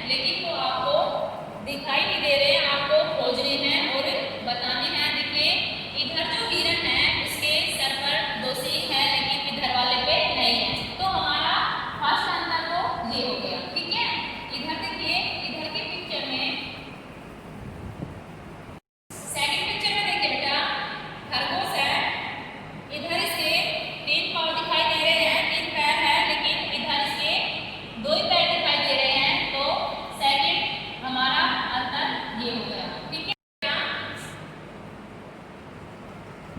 लेकिन वो आपको दिखाई नहीं दे रहे हैं, आपको खोजने हैं और बताने हैं। देखिए इधर जो हिरन है उसके सर पर दो सींग है, लेकिन इधर वाले पे नहीं है। तो हमारा फर्स्ट आंसर तो ये हो गया। ठीक है, इधर देखिए, इधर के पिक्चर में, सेकंड पिक्चर में देखिए बेटा, खरगोश है। इधर इसके तीन पाँव दिखाई दे रहे हैं, तीन पैर है, लेकिन इधर इसके दो ही पैर दिखाई दे रहे हैं। तो सेकंड हमारा आंसर ये हो गया। ठीक है,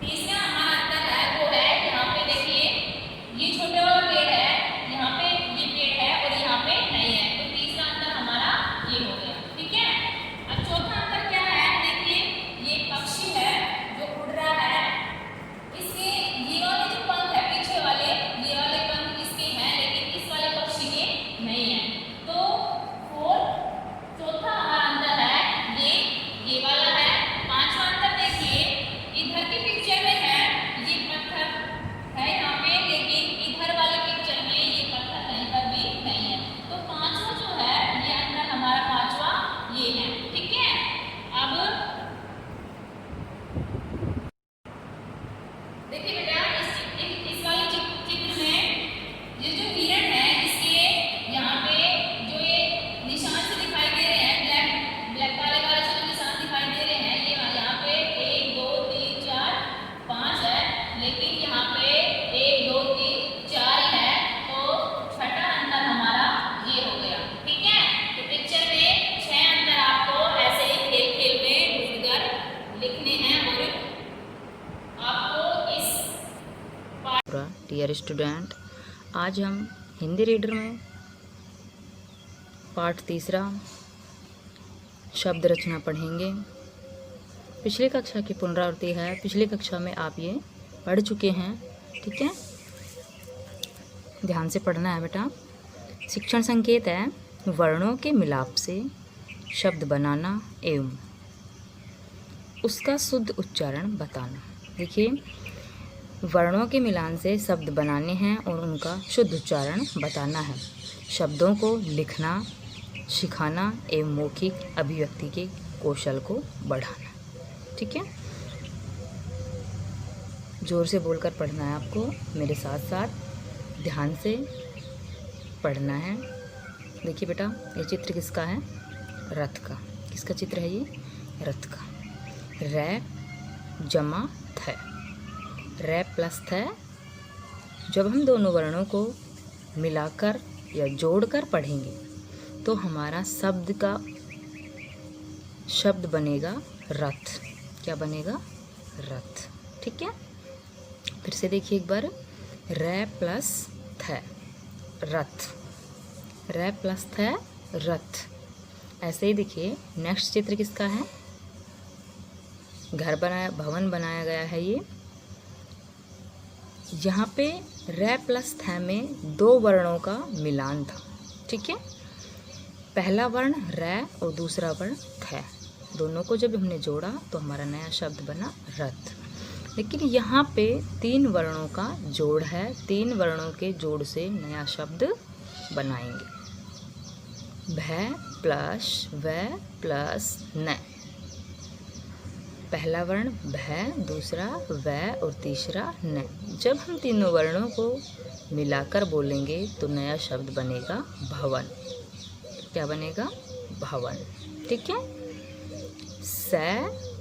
तीसरा हमारा आंसर है वो है, यहाँ पे देखिए ये छोटे वाला पेड़ है, यहाँ पे ये पेड़ है और यहाँ पे नहीं है। तो तीसरा आंसर हमारा ये हो गया। ठीक है, अब चौथा आंसर क्या है? देखिए ये पक्षी है जो उड़ रहा है, इसके ये वाले जो पंख है पीछे वाले, ये वाले पंख इसके हैं, लेकिन इस वाले पक्षी के नहीं है। तो चौथा हमारा आंसर है ये वाला है। पांचवा आंसर देखिए, इधर की पिक्चर में है ये पत्थर है यहाँ पे, लेकिन इधर वाले पिक्चर में ये पत्थर कहीं पर भी नहीं है। तो पांचवा जो है ये आंसर हमारा पांचवा ये है। ठीक है, अब देखिए बेटा इस वाले चित्र में ये जो हिरण है इसके यहाँ पे जो ये निशान से दिखाई दे रहे हैं, ब्लैक ब्लैक काले काले से जो निशान दिखाई दे रहे हैं, ये यहाँ पे 1 2 3 4 5 है, लेकिन यहाँ पे 1 2 3 4 ही है। तो छठा आंसर हमारा ये हो गया। ठीक है, तो पिक्चर में 6 आंसर आपको ऐसे ही खेल खेल में ढूंढकर लिखने हैं और आपको इस डियर स्टूडेंट, आज हम हिंदी रीडर में पाठ तीसरा शब्द रचना पढ़ेंगे। पिछली कक्षा की पुनरावृत्ति है, पिछली कक्षा में आप ये पढ़ चुके हैं। ठीक है, ध्यान से पढ़ना है बेटा। शिक्षण संकेत है वर्णों के मिलाप से शब्द बनाना एवं उसका शुद्ध उच्चारण बताना। देखिए वर्णों के मिलान से शब्द बनाने हैं और उनका शुद्ध उच्चारण बताना है। शब्दों को लिखना सिखाना एवं मौखिक अभिव्यक्ति के कौशल को बढ़ाना। ठीक है, जोर से बोलकर पढ़ना है आपको, मेरे साथ साथ ध्यान से पढ़ना है। देखिए बेटा ये चित्र किसका है? रथ का। किसका चित्र है ये? रथ का। रै जमा थ, रै प्लस थ। जब हम दोनों वर्णों को मिलाकर या जोड़कर पढ़ेंगे तो हमारा शब्द बनेगा रथ। क्या बनेगा? रथ। ठीक है, फिर से देखिए एक बार, रै प्लस थ रथ, रै प्लस थ रथ। ऐसे ही देखिए नेक्स्ट चित्र किसका है? भवन बनाया गया है ये। यहाँ पे रै प्लस थ में दो वर्णों का मिलान था। ठीक है, पहला वर्ण रै और दूसरा वर्ण थ, दोनों को जब हमने जोड़ा तो हमारा नया शब्द बना रथ। लेकिन यहाँ पे 3 वर्णों का जोड़ है, 3 वर्णों के जोड़ से नया शब्द बनाएंगे। भै प्लस वै प्लस न। पहला वर्ण भै, दूसरा वै और तीसरा न। जब हम तीनों वर्णों को मिलाकर बोलेंगे तो नया शब्द बनेगा भवन। क्या बनेगा? भवन। ठीक है, स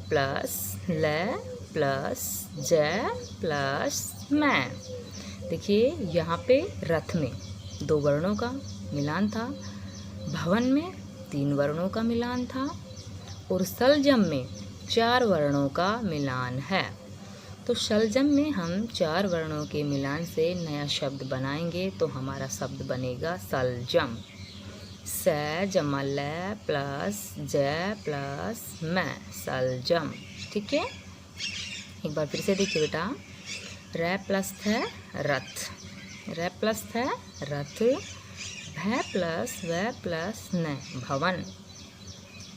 प्लस ल प्लस ज प्लस मैं। देखिए यहाँ पे रथ में 2 वर्णों का मिलान था, भवन में 3 वर्णों का मिलान था और शलजम में 4 वर्णों का मिलान है। तो शलजम में हम 4 वर्णों के मिलान से नया शब्द बनाएंगे तो हमारा शब्द बनेगा शलजम। स जमा ल प्लस ज प्लस मैं, शलजम। ठीक है, एक बार फिर से देखिए बेटा, रै प्लस थ रथ, रै प्लस थ रथ, भै प्लस वै प्लस न भवन,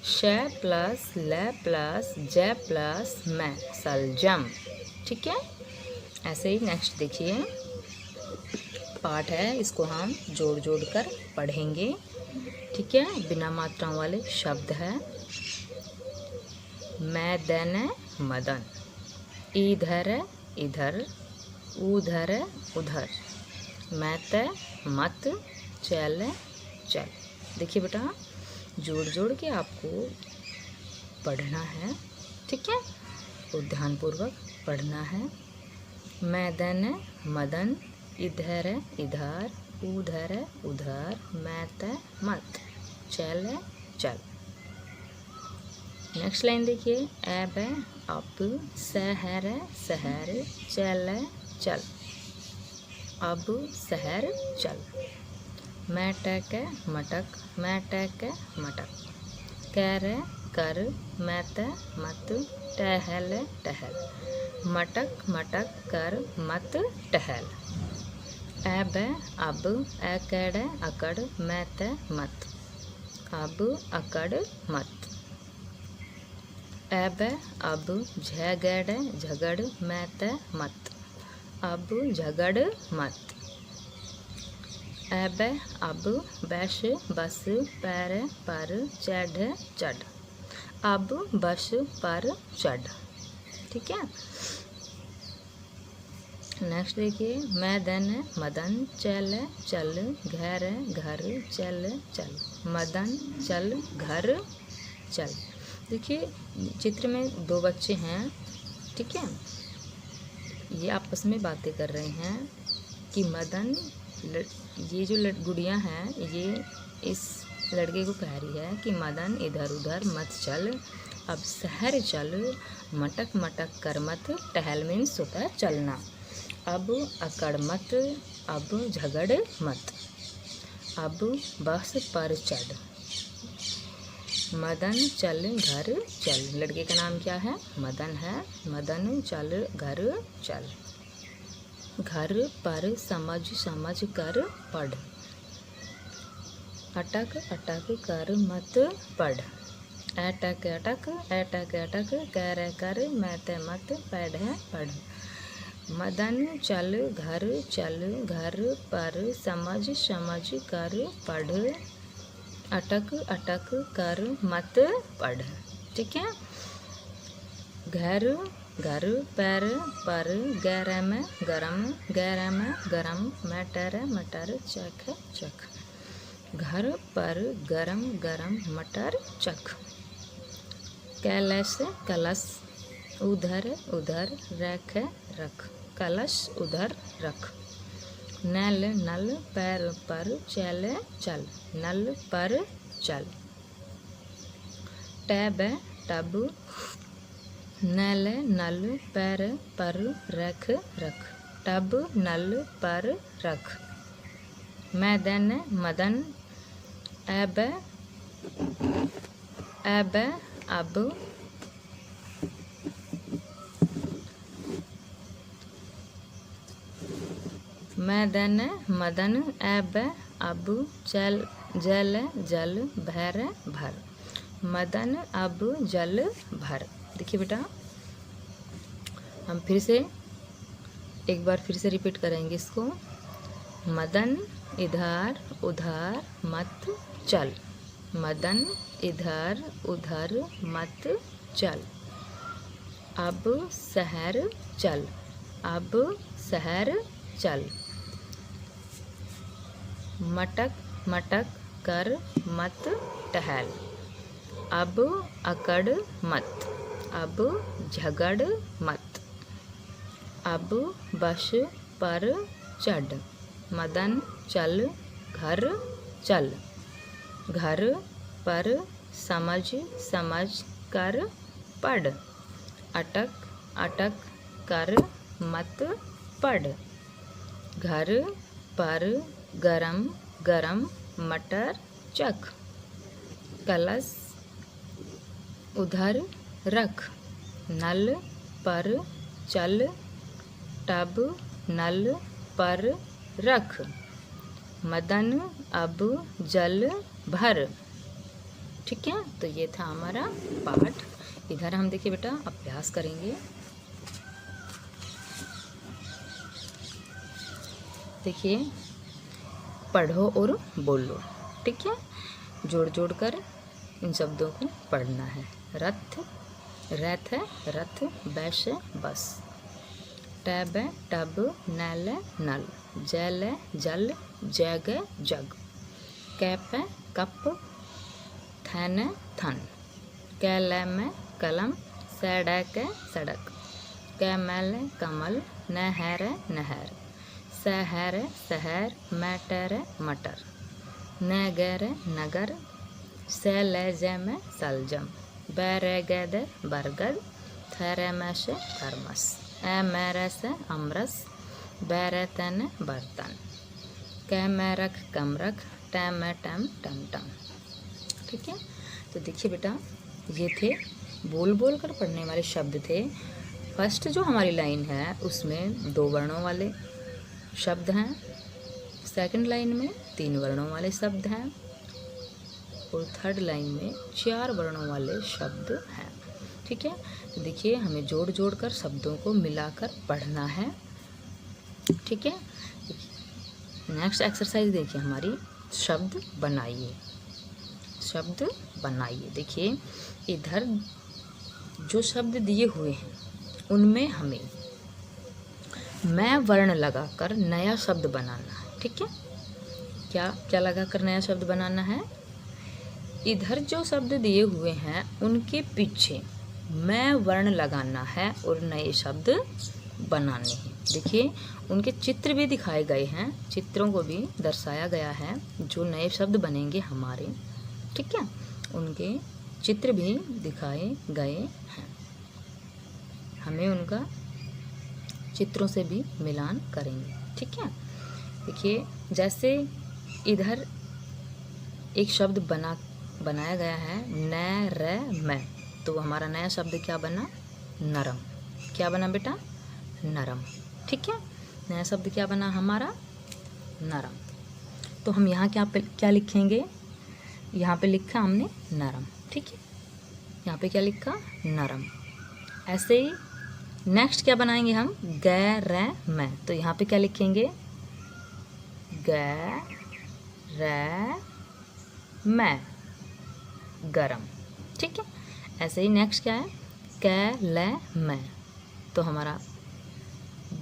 श प्लस ल प्लस ज प्लस मैं, शलजम। ठीक है, ऐसे ही नेक्स्ट देखिए पाठ है, इसको हम जोड़ जोड़ कर पढ़ेंगे। ठीक है, बिना मात्राओं वाले शब्द है। मैदान मदन, इधर इधर, उधर उधर, मत मत, चल चल। देखिए बेटा, जोड़ जोड़ के आपको पढ़ना है, ठीक है, और ध्यानपूर्वक पढ़ना है। मैदान मदन, इधर इधर, उधर उधर, मत मत, चल चल। नेक्स्ट लाइन देखिए, अब अब, शहर शहर, चल चल, अब शहर चल। मैटक मटक, मैटक मटक, कर कर, मत मत, टहल टहल, मटक मटक कर, मत टहल। अब अब, अकड़ अकड़, मत मत, अब अकड़ मत। अब अब, झगड़ झगड़, मत मत, अब झगड़ मत। अब अब, बस बस, पर पर, चढ़ चढ़, अब बस पर चढ़। ठीक है, नेक्स्ट देखिए, मैदान मदन, चल चल, घर घर, चल चल, मदन चल घर चल। देखिए चित्र में दो बच्चे हैं, ठीक है, ये आपस में बातें कर रहे हैं कि मदन, ये जो गुड़िया है ये इस लड़के को कह रही है कि मदन इधर उधर मत चल, अब शहर चल, मटक मटक कर मत, टहल मीन्स होता है चलना, अब अकड़ मत, अब झगड़ मत, अब बस पर चढ़, मदन चल घर चल। लड़के का नाम क्या है? मदन है। मदन चल घर चल, घर पर समझ समझ कर पढ़, अटक अटक कर मत पढ़, अटक अटक अटक अटक कर कर मत मत पढ़ पढ़। मदन चल घर चल, घर पर समझ समझ कर पढ़, अटक अटक कर मत पढ़। ठीक है, घर घर पर पर, गरम गरम गरम गरम, मटर मटर, चख चख, घर पर गरम गरम मटर चख। कलश कलश, उधर उधर, रख रख, कलश उधर रख। नल नल, पैर पर, चल चल, नल पर चल। टैब टब, नल नल, पैर पर, रख रख, टब नल पर रख। मैदान मदन, अब अब अब, मैदान मदन, अब अब, चल जल जल, भर भर, मदन अब जल भर। देखिए बेटा, हम फिर से एक बार फिर से रिपीट करेंगे इसको। मदन इधर उधर मत चल, मदन इधर उधर मत चल, अब शहर चल, अब शहर चल। मटक मटक कर मत टहल, अब अकड़ मत, अब झगड़ मत, अब बस पर चढ़, मदन चल घर चल, घर पर समझ समझ कर पढ़, अटक अटक कर मत पढ़, घर पर गरम गरम मटर चख, कलश उधर रख, नल पर चल, टब नल पर रख, मदन अब जल भर। ठीक है, तो ये था हमारा पाठ। इधर हम देखिए बेटा अभ्यास करेंगे। देखिए, पढ़ो और बोलो। ठीक है, जोड़ जोड़ कर इन शब्दों को पढ़ना है। रथ, रथ है रथ, बैश है बस, टैब है टब, नल है नल, जल है जल, जग है जग, कैप है कप, थैन है थन, कैलम है कलम, सड़क है सड़क, कैमल है कमल, नहर है नहर, शहर है शहर, मटर है मटर, नगर है नगर, सलजम है सलजम, बरगद है बरगद, थर्मस है थर्मस, अमरस है अमरस, बर्तन है बर्तन, कैमरक कमरक, टम टम टम। ठीक है, तो देखिए बेटा, ये थे बोल बोल कर पढ़ने वाले शब्द थे। फर्स्ट जो हमारी लाइन है उसमें 2 वर्णों वाले शब्द हैं, सेकंड लाइन में 3 वर्णों वाले शब्द हैं और थर्ड लाइन में 4 वर्णों वाले शब्द हैं। ठीक है, तो देखिए हमें जोड़ जोड़ कर शब्दों को मिलाकर पढ़ना है। ठीक है, नेक्स्ट एक्सरसाइज देखिए हमारी, शब्द बनाइए। शब्द बनाइए। देखिए इधर जो शब्द दिए हुए हैं उनमें हमें मैं वर्ण लगाकर नया शब्द बनाना है। ठीक है, क्या क्या लगाकर नया शब्द बनाना है? इधर जो शब्द दिए हुए हैं उनके पीछे मैं वर्ण लगाना है और नए शब्द बनाने हैं। देखिए उनके चित्र भी दिखाए गए हैं, चित्रों को भी दर्शाया गया है जो नए शब्द बनेंगे हमारे। ठीक है, उनके चित्र भी दिखाए गए हैं, हमें उनका चित्रों से भी मिलान करेंगे। ठीक है, देखिए जैसे इधर एक शब्द बनाया गया है न र मैं, तो हमारा नया शब्द क्या बना? नरम। क्या बना बेटा? नरम। ठीक है, नया शब्द क्या बना हमारा? नरम। तो हम यहाँ क्या लिखेंगे? यहाँ पे लिखा हमने नरम। ठीक है, यहाँ पे क्या लिखा? नरम। ऐसे ही नेक्स्ट क्या बनाएंगे हम? ग र मैं, तो यहाँ पे क्या लिखेंगे? ग र मैं, गरम। ठीक है, ऐसे ही नेक्स्ट क्या है? क ल मैं, तो हमारा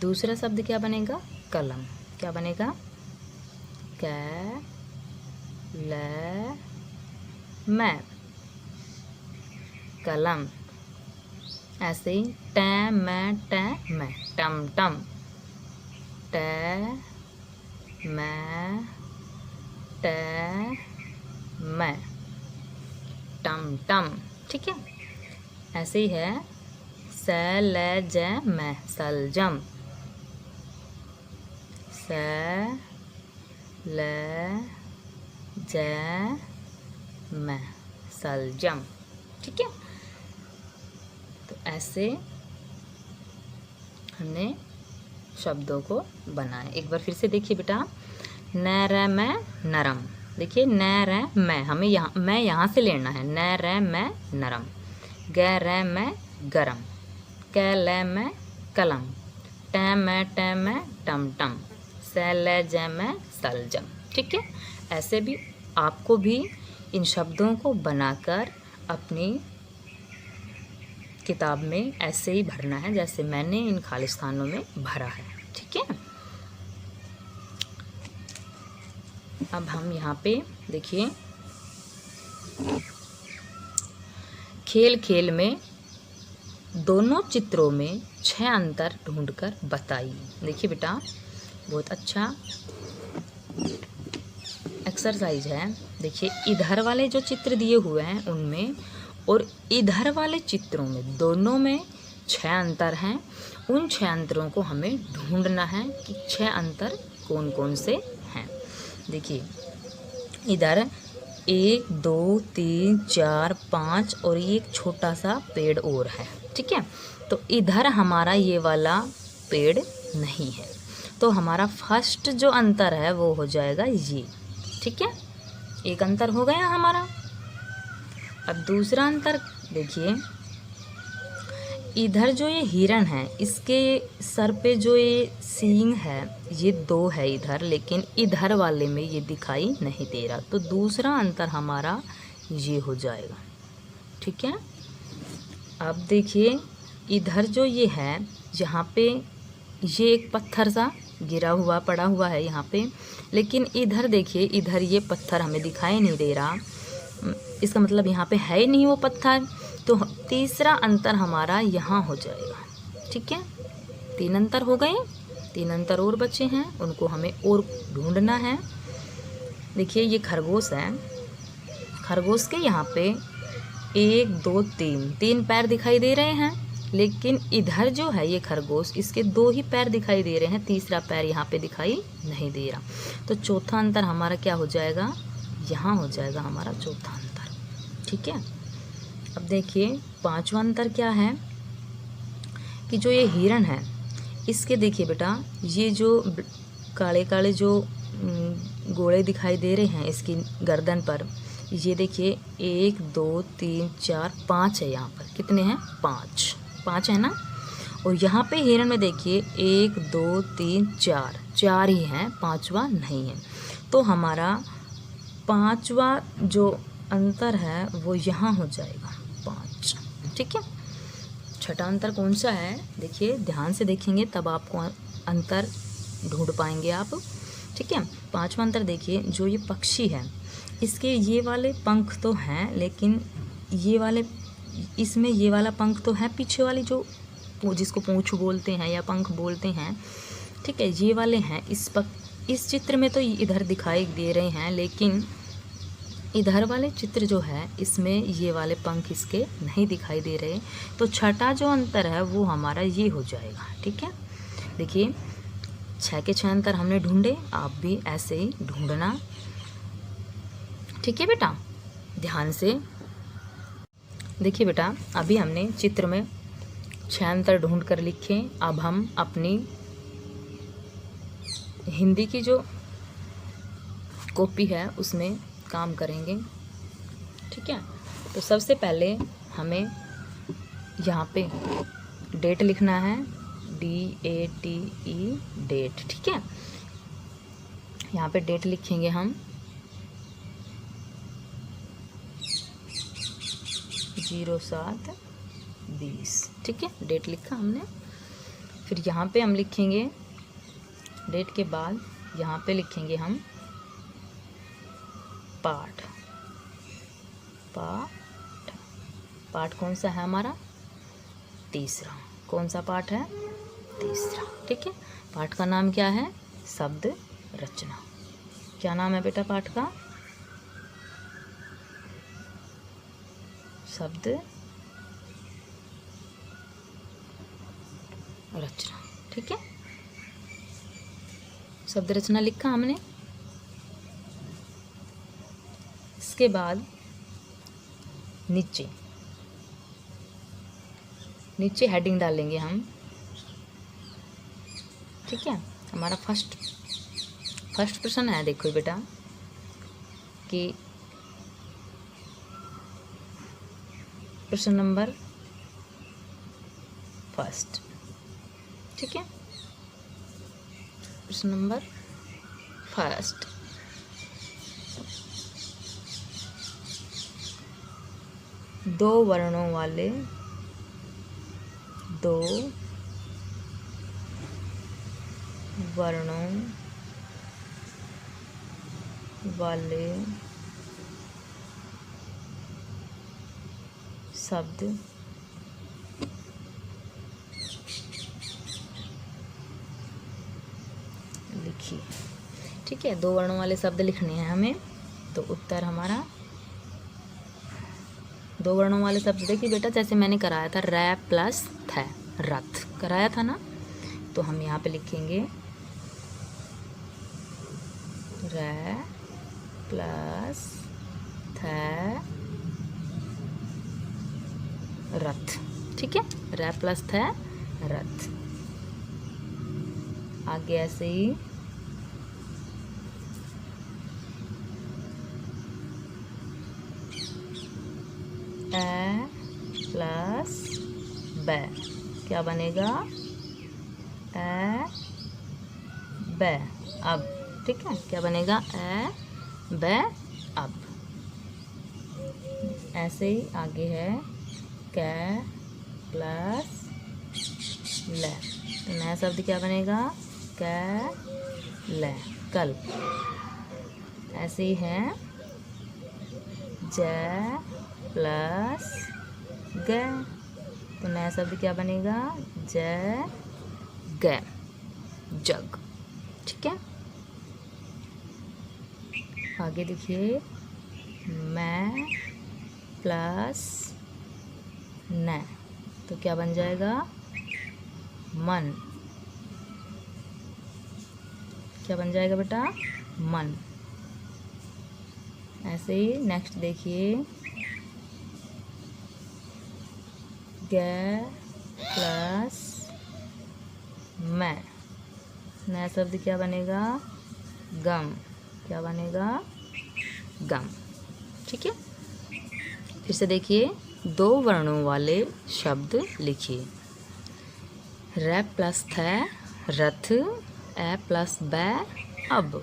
दूसरा शब्द क्या बनेगा? कलम। क्या बनेगा? क ल मैं, कलम। ऐसे ही ट मैं टम टम, ट मैं टम टम। ठीक है, ऐसे ही है सलज मैं, सलजम, सलज मैं, सलजम। ठीक है, तो ऐसे हमने शब्दों को बनाए। एक बार फिर से देखिए बेटा, न र मैं नरम। देखिए न र मैं, हमें यहाँ से लेना है। न र मैं नरम, ग र मैं गरम, क ल मैं कलम, ट मैं टम टम, स ल ज मैं सलजम। ठीक है, ऐसे भी आपको भी इन शब्दों को बनाकर अपनी किताब में ऐसे ही भरना है जैसे मैंने इन खाली स्थानों में भरा है। ठीक है, अब हम यहाँ पे देखिए, खेल खेल में दोनों चित्रों में 6 अंतर ढूंढकर बताइए। देखिए बेटा, बहुत अच्छा एक्सरसाइज है। देखिए इधर वाले जो चित्र दिए हुए हैं उनमें और इधर वाले चित्रों में, दोनों में 6 अंतर हैं। उन 6 अंतरों को हमें ढूंढना है कि 6 अंतर कौन कौन से हैं। देखिए इधर 1 2 3 4 5 और एक छोटा सा पेड़ और है। ठीक है, तो इधर हमारा ये वाला पेड़ नहीं है, तो हमारा फर्स्ट जो अंतर है वो हो जाएगा ये। ठीक है, एक अंतर हो गया हमारा। अब दूसरा अंतर देखिए, इधर जो ये हिरण है इसके सर पे जो ये सींग है ये 2 है इधर, लेकिन इधर वाले में ये दिखाई नहीं दे रहा। तो दूसरा अंतर हमारा ये हो जाएगा। ठीक है, अब देखिए इधर जो ये है यहाँ पे ये एक पत्थर सा गिरा हुआ पड़ा हुआ है यहाँ पे, लेकिन इधर देखिए इधर ये पत्थर हमें दिखाई नहीं दे रहा। इसका मतलब यहाँ पे है ही नहीं वो पत्थर। तो तीसरा अंतर हमारा यहाँ हो जाएगा। ठीक है, 3 अंतर हो गए, 3 अंतर और बचे हैं, उनको हमें और ढूंढना है। देखिए ये खरगोश है, खरगोश के यहाँ पे 1 2 3 पैर दिखाई दे रहे हैं, लेकिन इधर जो है ये खरगोश इसके 2 ही पैर दिखाई दे रहे हैं, तीसरा पैर यहाँ पे दिखाई नहीं दे रहा। तो चौथा अंतर हमारा क्या हो जाएगा, यहाँ हो जाएगा हमारा चौथा अंतर। ठीक है, अब देखिए 5वां अंतर क्या है कि जो ये हिरण है इसके देखिए बेटा ये जो काले काले जो गोले दिखाई दे रहे हैं इसकी गर्दन पर, ये देखिए 1 2 3 4 5 है। यहाँ पर कितने हैं, 5 है ना। और यहाँ पे हिरण में देखिए 1 2 3 4 ही हैं, 5वां नहीं है। तो हमारा 5वां जो अंतर है वो यहाँ हो जाएगा 5। ठीक है, छठा अंतर कौन सा है, देखिए ध्यान से देखेंगे तब आपको अंतर ढूंढ पाएंगे आप। ठीक है, 5वां अंतर देखिए जो ये पक्षी है इसके ये वाले पंख तो हैं, लेकिन ये वाले इसमें ये वाला पंख तो है, पीछे वाली जो जिसको पूंछ बोलते हैं या पंख बोलते हैं। ठीक है, ये वाले हैं। इस चित्र में तो इधर दिखाई दे रहे हैं, लेकिन इधर वाले चित्र जो है इसमें ये वाले पंख इसके नहीं दिखाई दे रहे। तो छठा जो अंतर है वो हमारा ये हो जाएगा। ठीक है, देखिए 6 के 6 अंतर हमने ढूंढे, आप भी ऐसे ही ढूंढना। ठीक है बेटा, ध्यान से देखिए बेटा, अभी हमने चित्र में 6 अंतर ढूंढ कर लिखे। अब हम अपनी हिंदी की जो कॉपी है उसमें काम करेंगे। ठीक है, तो सबसे पहले हमें यहाँ पे डेट लिखना है, DATE डेट। ठीक है, यहाँ पे डेट लिखेंगे हम 07-20। ठीक है, डेट लिखा हमने। फिर यहाँ पे हम लिखेंगे डेट के बाद यहाँ पे लिखेंगे हम पाठ। पाठ कौन सा है हमारा, तीसरा। कौन सा पाठ है, तीसरा। ठीक है, पाठ का नाम क्या है, शब्द रचना। क्या नाम है बेटा पाठ का, शब्द रचना। ठीक है, शब्द रचना लिखा हमने। इसके बाद नीचे हेडिंग डालेंगे हम। ठीक है, हमारा फर्स्ट प्रश्न है, देखो बेटा कि प्रश्न नंबर 1। ठीक है, प्रश्न नंबर 1, दो वर्णों वाले शब्द लिखिए। ठीक है, 2 वर्णों वाले शब्द लिखने हैं हमें। तो उत्तर हमारा 2 वर्णों वाले शब्द देखिए बेटा, जैसे मैंने कराया था रै प्लस थ, रथ कराया था ना। तो हम यहाँ पे लिखेंगे रै प्लस थ रथ। ठीक है, रै प्लस थ रथ। आगे ऐसे ही ए प्लस ब बै, क्या बनेगा? ए बै अब, ठीक है, क्या बनेगा? ए बै अब। ऐसे ही आगे है कै प्लस ले, तो नया शब्द क्या बनेगा? कै ले, कल। ऐसे ही है जै प्लस गै, तो नया शब्द क्या बनेगा? जै गै, जग, ठीक है। आगे देखिए मैं प्लस न, तो क्या बन जाएगा? मन, क्या बन जाएगा बेटा? मन। ऐसे ही नेक्स्ट देखिए गै प्लस मैं, नया शब्द क्या बनेगा? गम, क्या बनेगा? गम, ठीक है। फिर से देखिए 2 वर्णों वाले शब्द लिखिए। रै प्लस थे रथ, ए प्लस बै अब,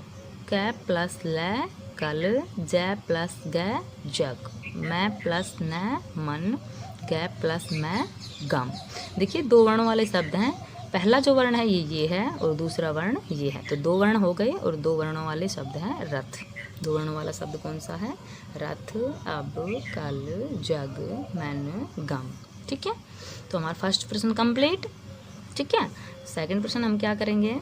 कै प्लस लै कल, जै प्लस गै जग, मैं प्लस न मन, गै प्लस मैं गम। देखिए 2 वर्णों वाले शब्द हैं। पहला जो वर्ण है ये है और दूसरा वर्ण ये है, तो 2 वर्ण हो गए और 2 वर्णों वाले शब्द हैं रथ। 2 वर्णों वाला शब्द कौन सा है? रथ, अब, कल, जग, मन, गम, ठीक है। तो हमारा फर्स्ट प्रश्न कंप्लीट, ठीक है। सेकंड प्रश्न हम क्या करेंगे?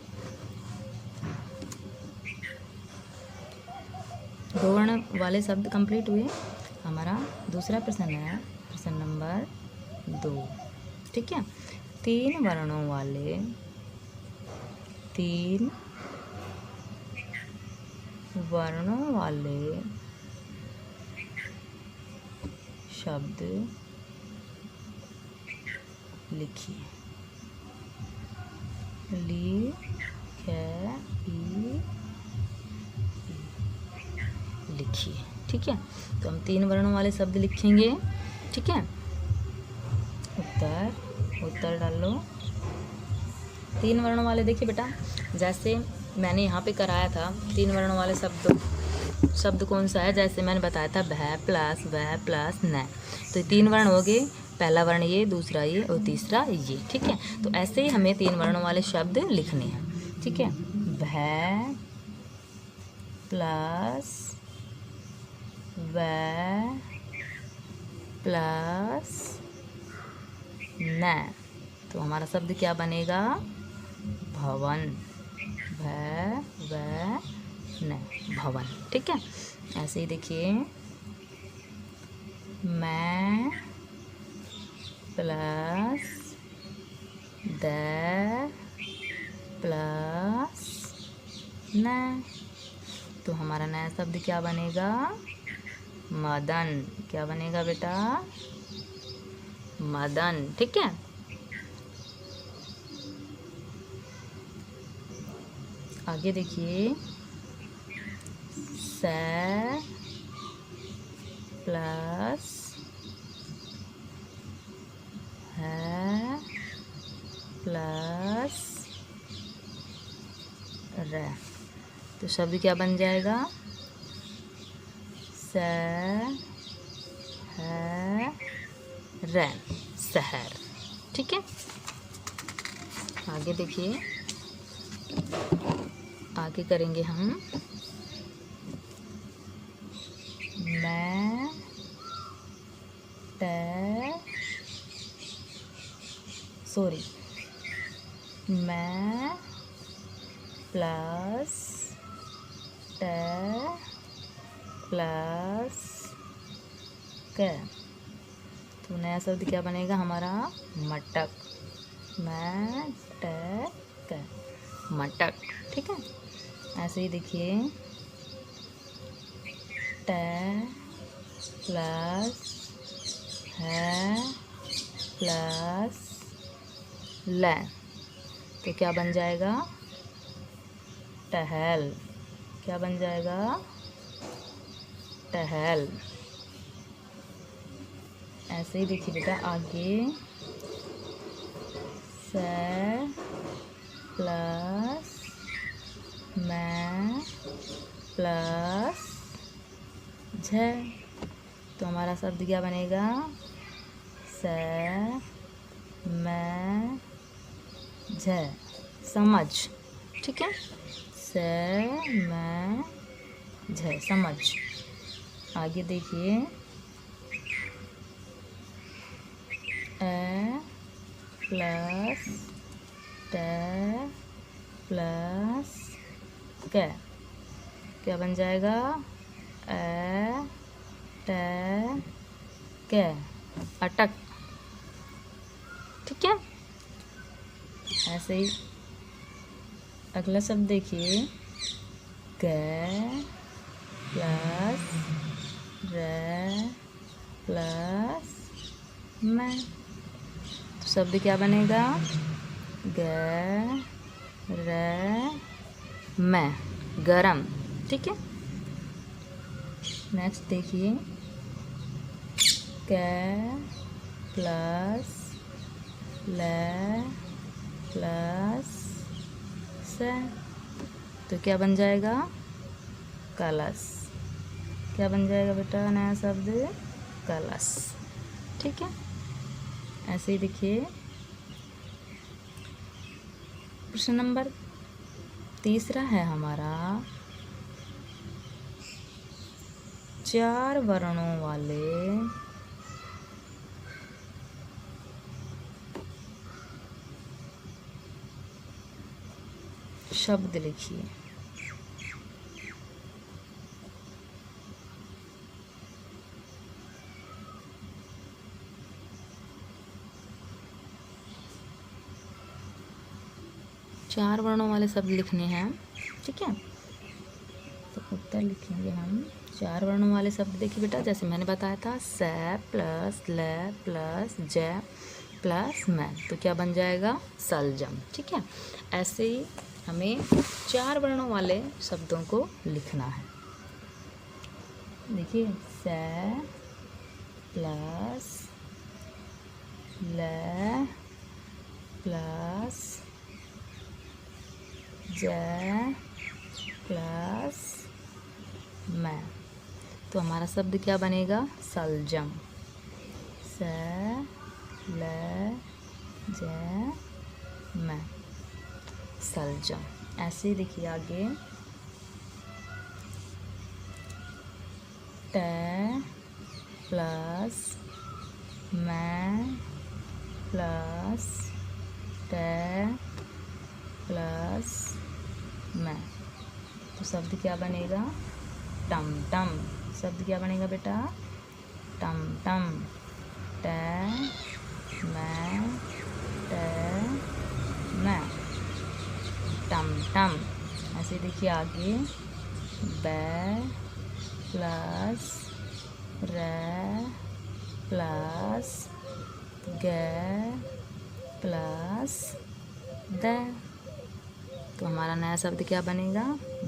2 वर्ण वाले शब्द कंप्लीट हुए। हमारा दूसरा प्रश्न है प्रश्न नंबर 2, ठीक है। 3 वर्णों वाले, 3 वर्णों वाले शब्द लिखिए। ली खे ई लिखिए, ठीक है। तो हम 3 वर्णों वाले शब्द लिखेंगे, ठीक है। उत्तर डाल लो। 3 वर्णों वाले देखिए बेटा, जैसे मैंने यहाँ पे कराया था 3 वर्णों वाले शब्द कौन सा है? जैसे मैंने बताया था भै प्लस न, तो 3 वर्ण हो गए। पहला वर्ण ये, दूसरा ये और तीसरा ये, ठीक है। तो ऐसे ही हमें 3 वर्णों वाले शब्द लिखने हैं, ठीक है। भै प्लस वै प्लस न, तो हमारा शब्द क्या बनेगा? भवन, भै वै न, भवन, ठीक है। ऐसे ही देखिए मैं प्लस दै प्लस न, तो हमारा नया शब्द क्या बनेगा? मदन, क्या बनेगा बेटा? मदन, ठीक है। आगे देखिए सै प्लस है प्लस रै, तो शब्द क्या बन जाएगा? सै है रै, शहर, ठीक है। आगे देखिए, आगे करेंगे हम मैं मैं प्लस टे प्लस क, तो नया शब्द क्या बनेगा हमारा? मटक, मटक, मटक, ठीक है। ऐसे ही देखिए टे प्लस है प्लस ले, तो क्या बन जाएगा? टहल, क्या बन जाएगा? टहल। ऐसे ही देखिए बेटा आगे से प्लस मैं प्लस झ। तो हमारा शब्द क्या बनेगा? से मैं झ, समझ। ठीक है, से मैं झ, समझ। आगे देखिए, ए प्लस ट प्लस क, क्या बन जाएगा? ए ट क, अटक। ठीक है, ऐसे ही अगला शब्द देखिए, क प्लस र प्लस मैं। तो शब्द क्या बनेगा? ग र मैं, गरम। ठीक है, नेक्स्ट देखिए, क प्लस ल प्लस से। तो क्या बन जाएगा? कलश। क्या बन जाएगा बेटा नया शब्द? कलश। ठीक है, ऐसे ही देखिए प्रश्न नंबर 3 है हमारा, 4 वर्णों वाले शब्द लिखिए। चार वर्णों वाले शब्द लिखने हैं। ठीक है, तो उत्तर लिखेंगे हम 4 वर्णों वाले शब्द। देखिए बेटा, जैसे मैंने बताया था, स प्लस ल प्लस ज प्लस मैं, तो क्या बन जाएगा? सलजम। ठीक है, ऐसे ही हमें 4 वर्णों वाले शब्दों को लिखना है। देखिए, स प्लस ल प्लस ज प्लस मैं, तो हमारा शब्द क्या बनेगा? सलजम। स ल ज मैं, सलजम। ऐसे ही देखिए आगे, ट प्लस मैं प्लस ट प्लस मैं, तो शब्द क्या बनेगा? टमटम। शब्द क्या बनेगा बेटा? टमटम। ट मैं ट मैं, टमटम। ऐसे देखिए आगे, ब प्लस र प्लस ग प्लस द, तो हमारा नया शब्द क्या बनेगा?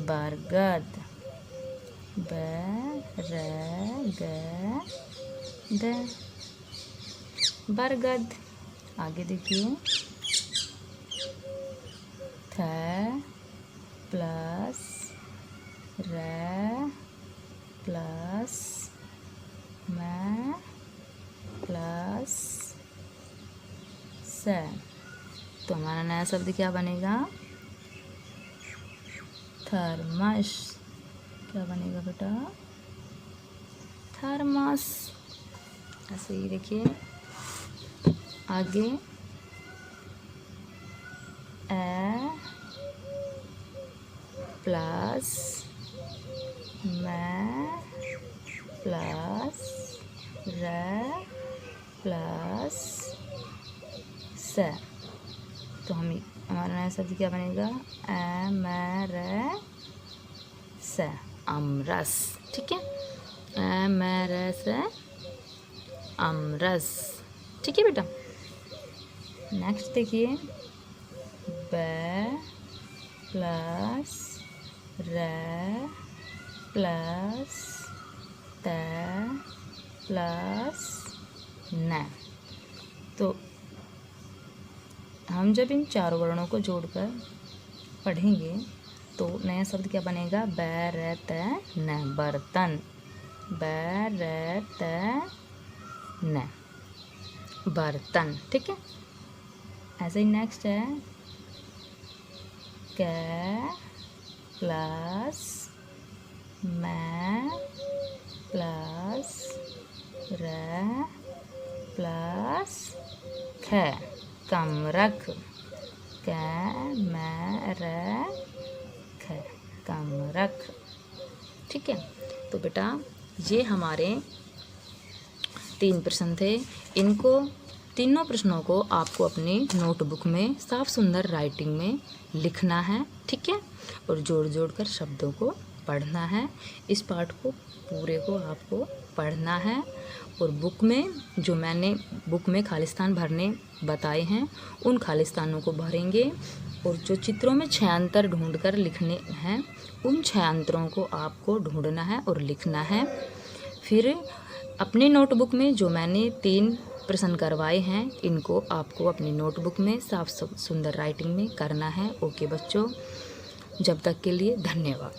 बरगद। ब र ग द, बरगद। आगे देखिए, थ प्लस र प्लस मैं प्लस स, तो हमारा नया शब्द क्या बनेगा? थर्मस। क्या बनेगा बेटा? थर्मस। ऐसे ही देखिए आगे, ए प्लस मैं प्लस र प्लस स, तो हमारा नया शब्द क्या बनेगा? ए मैं र स, अमरस। ठीक है, ए मैं र स, अमरस। ठीक है बेटा, नेक्स्ट देखिए, ब प्लस र प्लस त प्लस न, तो हम जब इन चारों वर्णों को जोड़कर पढ़ेंगे तो नया शब्द क्या बनेगा? बर्तन, बर्तन, बर्तन, बर्तन। ठीक है। ऐसे ही नेक्स्ट है क प्लस मैं प्लस र प्लस ख, कमरख, क मैं र ख, कमरख। ठीक है। तो बेटा ये हमारे 3 प्रश्न थे। इनको तीनों प्रश्नों को आपको अपनी नोटबुक में साफ सुंदर राइटिंग में लिखना है। ठीक है। और जोड़ जोड़ कर शब्दों को पढ़ना है। इस पाठ को पूरे को आपको पढ़ना है और बुक में जो मैंने बुक में खालिस्तान भरने बताए हैं उन खालिस्तानों को भरेंगे और जो चित्रों में 6 अंतर ढूंढ कर लिखने हैं उन 6 अंतरों को आपको ढूंढना है और लिखना है। फिर अपने नोटबुक में जो मैंने 3 प्रश्न करवाए हैं इनको आपको अपनी नोटबुक में साफ सुंदर राइटिंग में करना है। ओके बच्चों, जब तक के लिए धन्यवाद।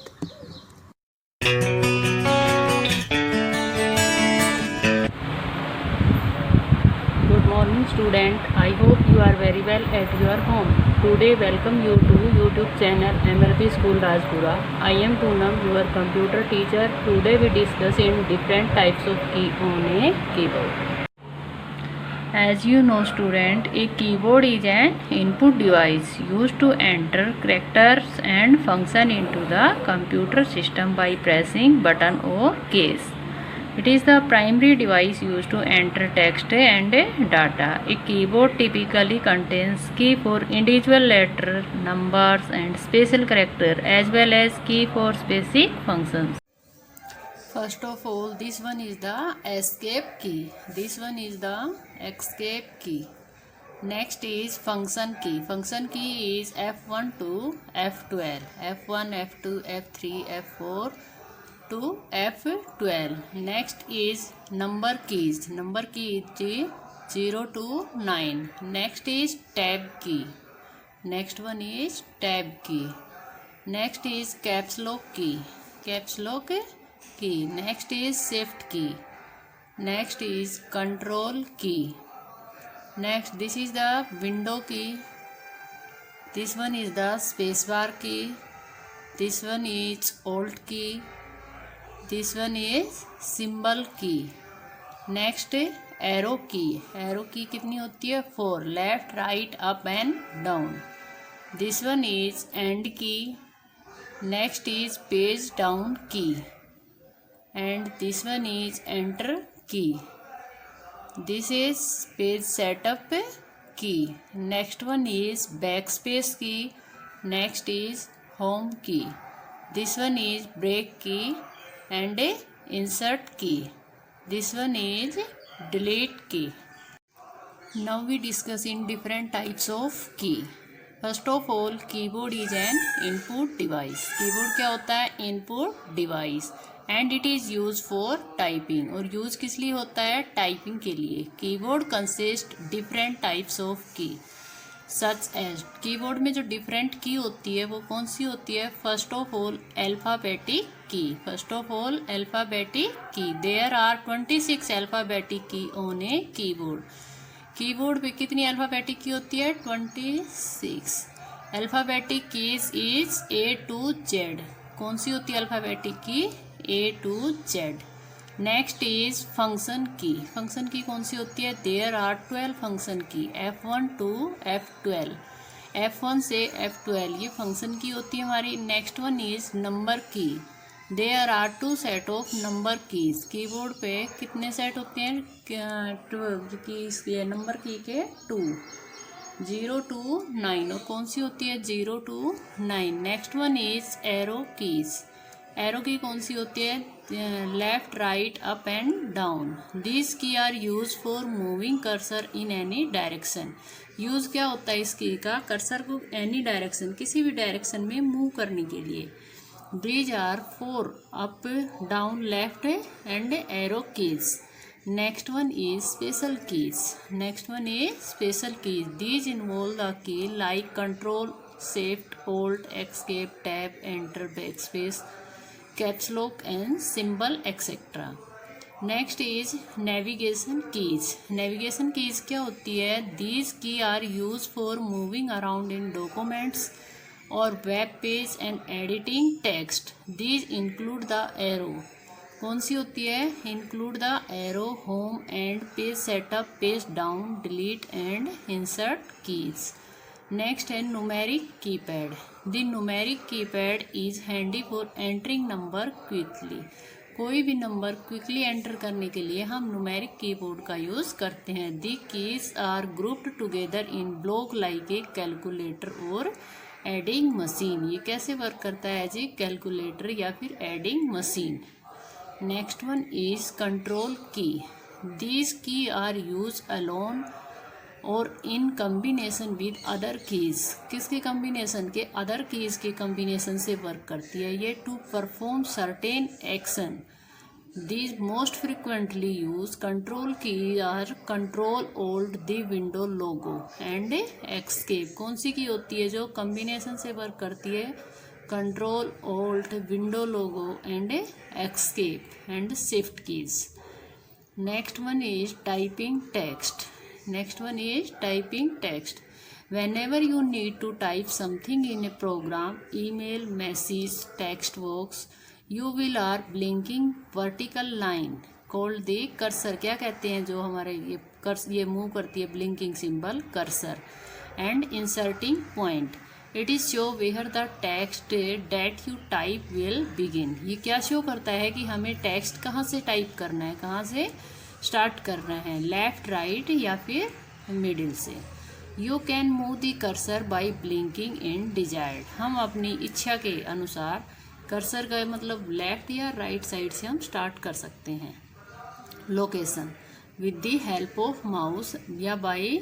Good morning student. I hope you are very well at your home. Today welcome you to YouTube channel MLP School Rajpura. I am Poonam, your computer teacher. Today we discuss in different types of key on a keyboard. As you know student, a keyboard is an input device used to enter characters and function into the computer system by pressing button or keys. It is the primary device used to enter text and data. A keyboard typically contains key for individual letter, numbers and special character as well as key for specific functions. First of all, this one is the escape key. This one is the escape key. Next is function key. Function key is F1 to F12. F1, F2, F3, F4 to F12. Next is number keys. Number key is 0 to 9. Next is tab key. Next one is tab key. Next is caps lock key. Caps lock key. Next is shift key. Next is control key. Next, this is the window key. This one is the spacebar key. This one is alt key. This one is symbol key. Next arrow key. Arrow key कितनी होती है? 4. Left, right, up and down. This one is end key. Next is page down key. And this one is enter key. This is page setup key. Next one is backspace key. Next is home key. This one is break key and insert key. This one is delete key. Now we discuss in different types of key. First of all, keyboard is an input device. Keyboard क्या होता है? Input device. And it is used for typing. और use किस लिए होता है? Typing के लिए. Keyboard consists different types of key. Such as keyboard में जो डिफरेंट की होती है वो कौन सी होती है? फर्स्ट ऑफ ऑल अल्फ़ाबेटिक की. फर्स्ट ऑफ ऑल अल्फ़ाबेटिक की. देयर आर 26 अल्फ़ाबेटिक की ऑन ए कीबोर्ड. कीबोर्ड पे कितनी अल्फ़ाबेटिक की होती है? 26. Alphabetic keys is A to Z. कौन सी होती है अल्फ़ाबेटिक की? A to Z. Next is function की. फंक्शन की कौन सी होती है? देयर आर 12 फंक्शन की. F1 to F12. F1 से F12 ये फंक्शन की होती है हमारी. Next one is number key. There are 2 set of number keys. Keyboard पे कितने सेट होते हैं कीज के? नंबर की के 2. 0 to 9. और कौन सी होती है? 0 to 9. Next one is arrow keys. Arrow key कौन सी होती है? Left, right, up and down. This key are use for moving cursor in any direction. Use क्या होता है इस की का? कर्सर को एनी डायरेक्शन, किसी भी डायरेक्शन में मूव करने के लिए. These are 4 up, down, left and arrow keys. Next one is special keys. Next one is special keys. These involve the key like control, shift, alt, escape, tab, enter, backspace, caps lock and symbol etc. Next is navigation keys. Navigation keys क्या होती है? These key are used for moving around in documents or web page and editing text. These include the arrow. कौन सी होती है? Include the arrow, home end page setup, page down, delete and insert keys. Next है numeric keypad. The numeric keypad is handy for entering number quickly. कोई भी number quickly enter करने के लिए हम न्यूमेरिक कीबोर्ड का यूज़ करते हैं. The keys are grouped together in block like a calculator और एडिंग मशीन. ये कैसे वर्क करता है जी? कैलकुलेटर या फिर adding machine. Next one is control key. These key are used alone or in combination with other keys. किसके combination के? other keys के combination से work करती है ये to perform certain action. These most frequently used control key are control, alt, the window logo and escape. कौन सी की होती है जो combination से work करती है? Control, alt, window logo and escape and shift keys. Next one is typing text. Next one is typing text. whenever you need to type something in a program, email, message, text box, you will are blinking vertical line called the cursor. क्या कहते हैं जो हमारे ये move करती है blinking symbol? Cursor. And inserting point. It is show where the text that you type will begin. ये क्या शो करता है कि हमें टेक्स्ट कहाँ से टाइप करना है, कहाँ से स्टार्ट करना है, लेफ्ट, राइट या फिर मिडिल से. You can move the cursor by blinking in desired. हम अपनी इच्छा के अनुसार कर्सर का मतलब लेफ्ट या राइट साइड से हम स्टार्ट कर सकते हैं. Location with the help of mouse या by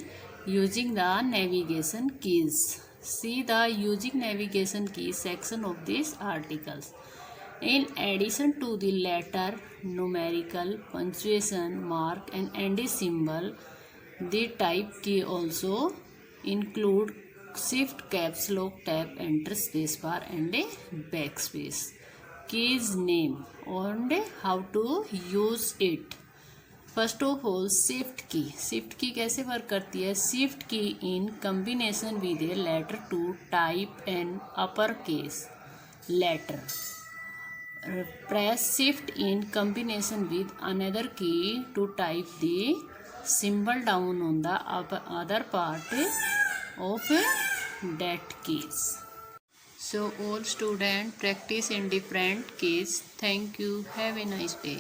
using the navigation keys. See the using navigation key section of these articles. In addition to the letter, numerical, punctuation, mark and symbol, the type key also include shift, caps lock, tab, enter, spacebar and a backspace. Keys name and how to use it. First of all shift key. Shift key कैसे work करती है? Shift key in combination with a letter to type an upper case letter. Press shift in combination with another key to type the symbol down on the other part of that keys. So all students practice in different keys. Thank you. Have a nice day.